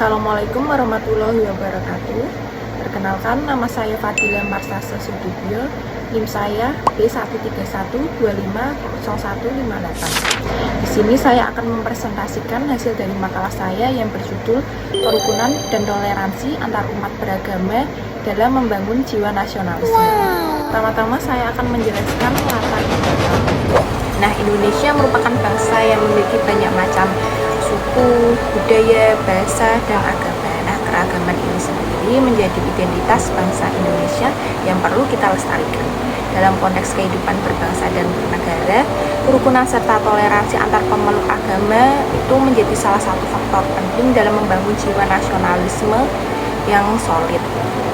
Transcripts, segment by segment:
Assalamualaikum warahmatullahi wabarakatuh. Perkenalkan, nama saya Fadila Marsasa Sudibyo. NIM saya B131250158. Di sini saya akan mempresentasikan hasil dari makalah saya yang berjudul Kerukunan dan Toleransi Antar Umat Beragama dalam Membangun Jiwa Nasionalisme. Pertama-tama saya akan menjelaskan latar belakang. Nah, Indonesia merupakan bangsa yang memiliki banyak macam suku, budaya, bahasa, dan agama. Nah, keragaman ini sendiri menjadi identitas bangsa Indonesia yang perlu kita lestarikan. Dalam konteks kehidupan berbangsa dan bernegara, kerukunan serta toleransi antar pemeluk agama itu menjadi salah satu faktor penting dalam membangun jiwa nasionalisme yang solid.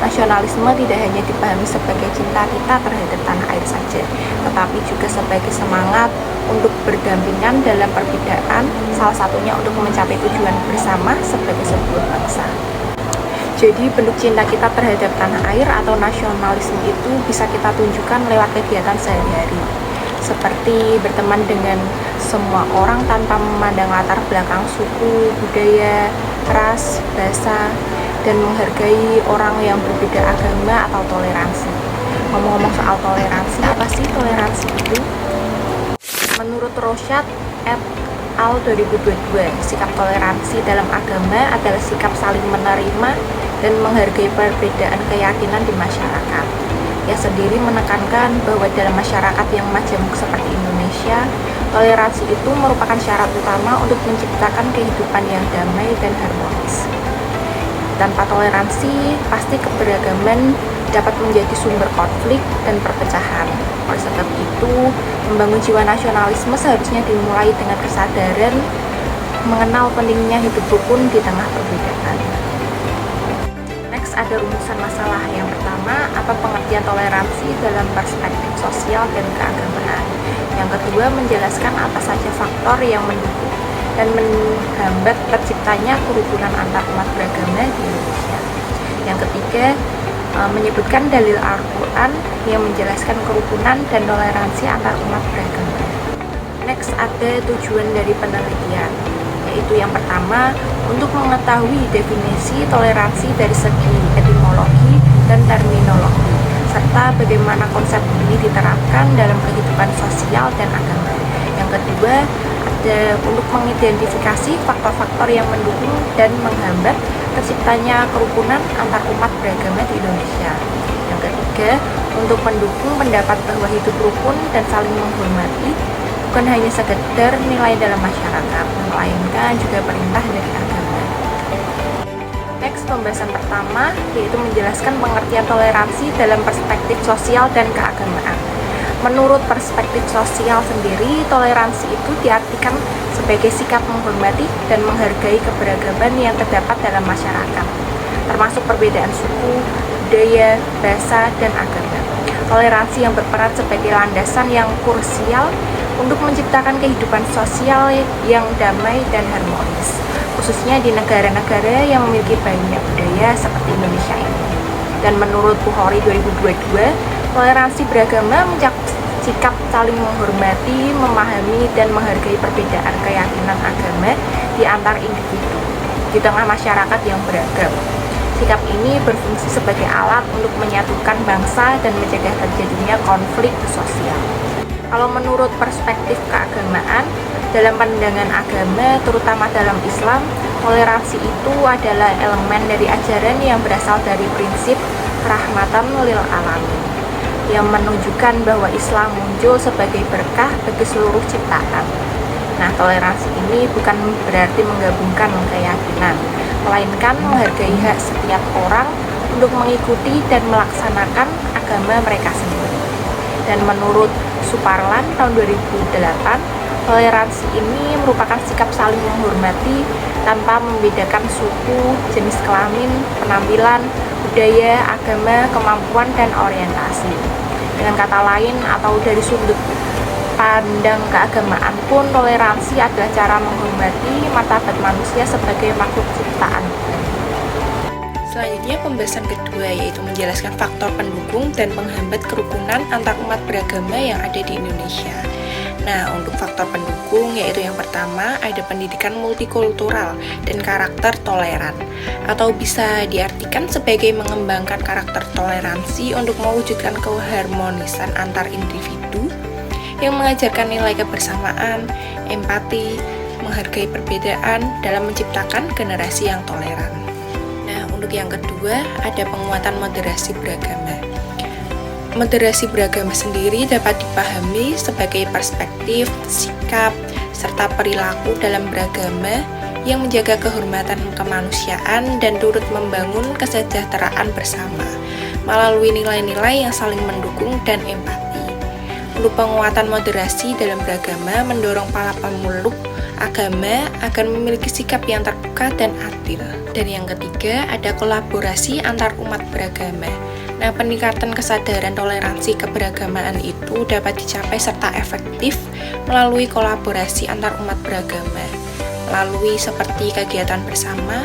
Nasionalisme tidak hanya dipahami sebagai cinta kita terhadap tanah air saja, tetapi juga sebagai semangat untuk berdampingan dalam perbedaan, salah satunya untuk mencapai tujuan bersama sebagai sebuah bangsa. Jadi bentuk cinta kita terhadap tanah air atau nasionalisme itu bisa kita tunjukkan lewat kegiatan sehari-hari, seperti berteman dengan semua orang tanpa memandang latar belakang suku, budaya, ras, bahasa, dan menghargai orang yang berbeda agama atau toleransi. Ngomong-ngomong soal toleransi, apa sih toleransi itu? Menurut Rosyad et al. 2022, sikap toleransi dalam agama adalah sikap saling menerima dan menghargai perbedaan keyakinan di masyarakat. Ia sendiri menekankan bahwa dalam masyarakat yang majemuk seperti Indonesia, toleransi itu merupakan syarat utama untuk menciptakan kehidupan yang damai dan harmonis. Tanpa toleransi, pasti keberagaman dapat menjadi sumber konflik dan perpecahan. Oleh sebab itu, membangun jiwa nasionalisme seharusnya dimulai dengan kesadaran mengenal pentingnya hidup rukun di tengah perbedaan. Next, ada rumusan masalah. Yang pertama, apa pengertian toleransi dalam perspektif sosial dan keagamaan. Yang kedua, menjelaskan apa saja faktor yang mendukung dan menghambat terciptanya kerukunan antar umat beragama di Indonesia. Yang ketiga, menyebutkan dalil Al-Quran yang menjelaskan kerukunan dan toleransi antar umat beragama. Next, ada tujuan dari penelitian, yaitu yang pertama, untuk mengetahui definisi toleransi dari segi etimologi dan terminologi, serta bagaimana konsep ini diterapkan dalam kehidupan sosial dan agama. Yang kedua, untuk mengidentifikasi faktor-faktor yang mendukung dan menghambat terciptanya kerukunan antar umat beragama di Indonesia. Yang ketiga, untuk mendukung pendapat bahwa hidup rukun dan saling menghormati bukan hanya sekedar nilai dalam masyarakat, melainkan juga perintah dari agama. Next, pembahasan pertama yaitu menjelaskan pengertian toleransi dalam perspektif sosial dan keagamaan. Menurut perspektif sosial sendiri, toleransi itu diartikan sebagai sikap menghormati dan menghargai keberagaman yang terdapat dalam masyarakat, termasuk perbedaan suku, budaya, bahasa, dan agama. Toleransi yang berperan sebagai landasan yang krusial untuk menciptakan kehidupan sosial yang damai dan harmonis, khususnya di negara-negara yang memiliki banyak budaya seperti Indonesia ini. Dan menurut Bukhari 2022, toleransi beragama mencakup sikap saling menghormati, memahami, dan menghargai perbedaan keyakinan agama di antar individu di tengah masyarakat yang beragam. Sikap ini berfungsi sebagai alat untuk menyatukan bangsa dan mencegah terjadinya konflik sosial. Kalau menurut perspektif keagamaan, dalam pandangan agama, terutama dalam Islam, toleransi itu adalah elemen dari ajaran yang berasal dari prinsip rahmatan lil alamin, yang menunjukkan bahwa Islam muncul sebagai berkah bagi seluruh ciptaan. Nah, toleransi ini bukan berarti menggabungkan keyakinan, melainkan menghargai hak setiap orang untuk mengikuti dan melaksanakan agama mereka sendiri. Dan menurut Suparlan tahun 2008, toleransi ini merupakan sikap saling menghormati tanpa membedakan suku, jenis kelamin, penampilan, budaya, agama, kemampuan, dan orientasi. Dengan kata lain, atau dari sudut pandang keagamaan pun, toleransi adalah cara menghormati martabat manusia sebagai makhluk ciptaan. Selanjutnya, pembahasan kedua yaitu menjelaskan faktor pendukung dan penghambat kerukunan antar umat beragama yang ada di Indonesia. Nah, untuk faktor pendukung yaitu yang pertama ada pendidikan multikultural dan karakter toleran, atau bisa diartikan sebagai mengembangkan karakter toleransi untuk mewujudkan keharmonisan antar individu yang mengajarkan nilai kebersamaan, empati, menghargai perbedaan dalam menciptakan generasi yang toleran. Nah, untuk yang kedua ada penguatan moderasi beragama. Moderasi beragama sendiri dapat dipahami sebagai perspektif, sikap, serta perilaku dalam beragama yang menjaga kehormatan kemanusiaan dan turut membangun kesejahteraan bersama melalui nilai-nilai yang saling mendukung dan empati. Untuk penguatan moderasi dalam beragama mendorong para pemeluk agama agar memiliki sikap yang terbuka dan adil. Dan yang ketiga ada kolaborasi antar umat beragama. Nah, peningkatan kesadaran toleransi keberagamaan itu dapat dicapai serta efektif melalui kolaborasi antar umat beragama, melalui seperti kegiatan bersama,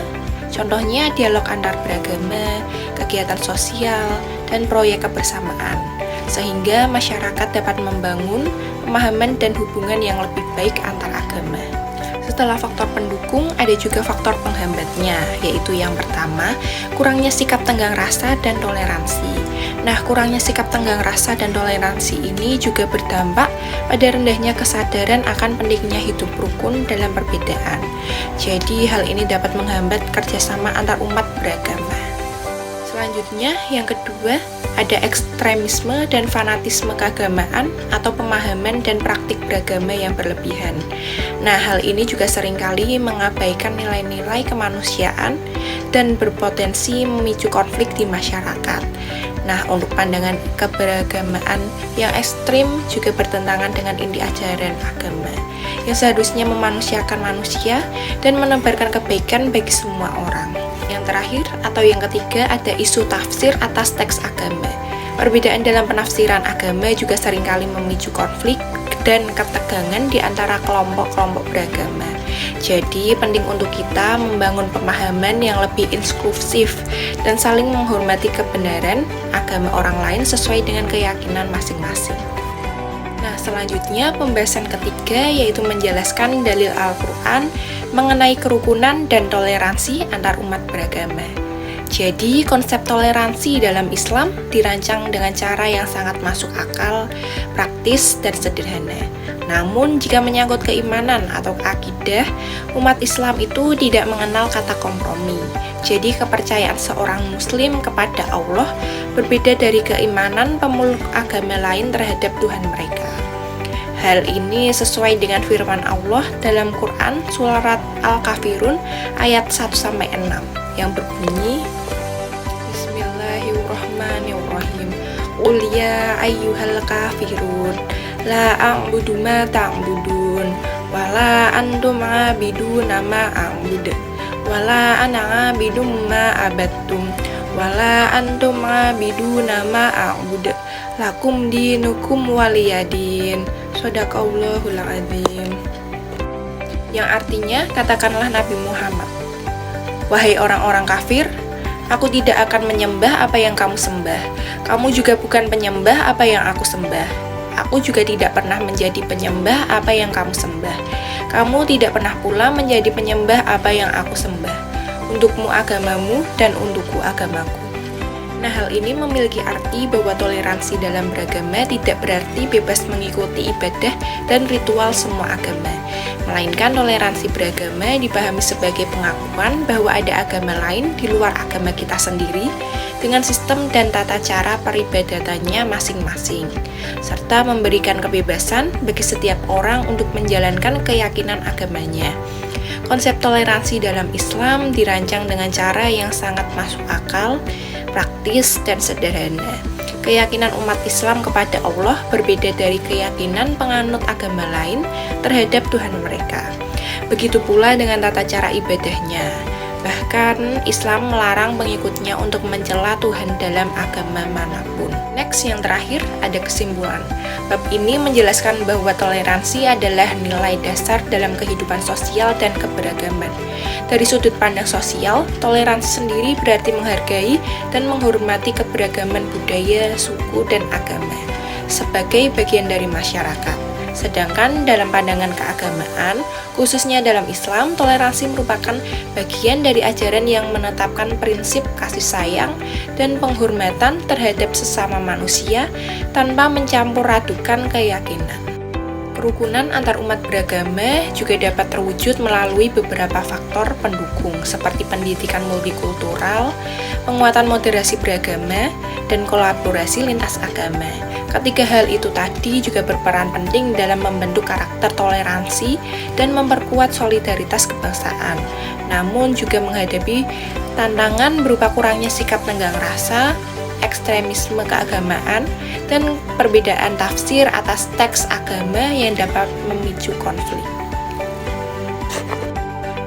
contohnya dialog antar beragama, kegiatan sosial, dan proyek kebersamaan, sehingga masyarakat dapat membangun pemahaman dan hubungan yang lebih baik antar agama. Setelah faktor pendukung, ada juga faktor penghambatnya, yaitu yang pertama, kurangnya sikap tenggang rasa dan toleransi. Nah, kurangnya sikap tenggang rasa dan toleransi ini juga berdampak pada rendahnya kesadaran akan pentingnya hidup rukun dalam perbedaan. Jadi, hal ini dapat menghambat kerjasama antar umat beragama. Selanjutnya, yang kedua, ada ekstremisme dan fanatisme keagamaan atau pemahaman dan praktik beragama yang berlebihan. Nah, hal ini juga seringkali mengabaikan nilai-nilai kemanusiaan dan berpotensi memicu konflik di masyarakat. Nah, untuk pandangan keberagamaan yang ekstrim juga bertentangan dengan inti ajaran agama, yang seharusnya memanusiakan manusia dan menebarkan kebaikan bagi semua orang. Yang terakhir atau yang ketiga ada isu tafsir atas teks agama. Perbedaan dalam penafsiran agama juga seringkali memicu konflik dan ketegangan di antara kelompok-kelompok beragama. Jadi penting untuk kita membangun pemahaman yang lebih inklusif dan saling menghormati kebenaran agama orang lain sesuai dengan keyakinan masing-masing. Nah, selanjutnya pembahasan ketiga yaitu menjelaskan dalil Al-Quran mengenai kerukunan dan toleransi antar umat beragama. Jadi, konsep toleransi dalam Islam dirancang dengan cara yang sangat masuk akal, praktis, dan sederhana. Namun, jika menyangkut keimanan atau akidah, umat Islam itu tidak mengenal kata kompromi. Jadi, kepercayaan seorang Muslim kepada Allah berbeda dari keimanan pemeluk agama lain terhadap Tuhan mereka. Hal ini sesuai dengan firman Allah dalam Quran surat Al-Kafirun ayat 1-6 yang berbunyi Bismillahirrahmanirrahim. Qul ya ayyuhal kafirun la a'budu ma ta'budun wa la antum 'abiduna ma a'budu wa la ana 'abidum ma abattum wa la antum 'abiduna ma a'budu lakum dinukum waliyadin. Shadaqallahul azim. Yang artinya, katakanlah Nabi Muhammad, wahai orang-orang kafir, aku tidak akan menyembah apa yang kamu sembah. Kamu juga bukan penyembah apa yang aku sembah. Aku juga tidak pernah menjadi penyembah apa yang kamu sembah. Kamu tidak pernah pula menjadi penyembah apa yang aku sembah. Untukmu agamamu dan untukku agamaku. Nah, hal ini memiliki arti bahwa toleransi dalam beragama tidak berarti bebas mengikuti ibadah dan ritual semua agama, melainkan toleransi beragama dipahami sebagai pengakuan bahwa ada agama lain di luar agama kita sendiri dengan sistem dan tata cara peribadatannya masing-masing, serta memberikan kebebasan bagi setiap orang untuk menjalankan keyakinan agamanya. Konsep toleransi dalam Islam dirancang dengan cara yang sangat masuk akal, praktis, dan sederhana. Keyakinan umat Islam kepada Allah berbeda dari keyakinan penganut agama lain terhadap Tuhan mereka. Begitu pula dengan tata cara ibadahnya. Bahkan Islam melarang pengikutnya untuk mencela Tuhan dalam agama manapun. Next, yang terakhir ada kesimpulan. Bab ini menjelaskan bahwa toleransi adalah nilai dasar dalam kehidupan sosial dan keberagaman. Dari sudut pandang sosial, toleransi sendiri berarti menghargai dan menghormati keberagaman budaya, suku, dan agama sebagai bagian dari masyarakat. Sedangkan dalam pandangan keagamaan, khususnya dalam Islam, toleransi merupakan bagian dari ajaran yang menetapkan prinsip kasih sayang dan penghormatan terhadap sesama manusia tanpa mencampur adukan keyakinan. Kerukunan antar umat beragama juga dapat terwujud melalui beberapa faktor pendukung seperti pendidikan multikultural, penguatan moderasi beragama, dan kolaborasi lintas agama. Ketiga hal itu tadi juga berperan penting dalam membentuk karakter toleransi dan memperkuat solidaritas kebangsaan. Namun juga menghadapi tantangan berupa kurangnya sikap tenggang rasa, ekstremisme keagamaan, dan perbedaan tafsir atas teks agama yang dapat memicu konflik.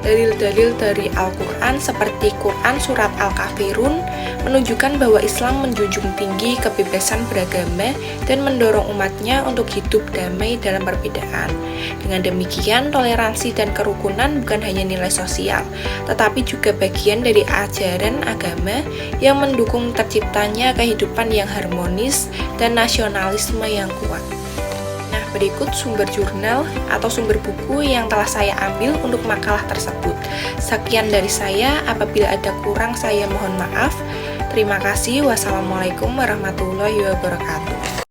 Dalil-dalil dari Al-Quran seperti Quran Surat Al-Kafirun menunjukkan bahwa Islam menjunjung tinggi kebebasan beragama dan mendorong umatnya untuk hidup damai dalam perbedaan. Dengan demikian, toleransi dan kerukunan bukan hanya nilai sosial, tetapi juga bagian dari ajaran agama yang mendukung terciptanya kehidupan yang harmonis dan nasionalisme yang kuat. Berikut sumber jurnal atau sumber buku yang telah saya ambil untuk makalah tersebut. Sekian dari saya, apabila ada kurang saya mohon maaf. Terima kasih. Wassalamualaikum warahmatullahi wabarakatuh.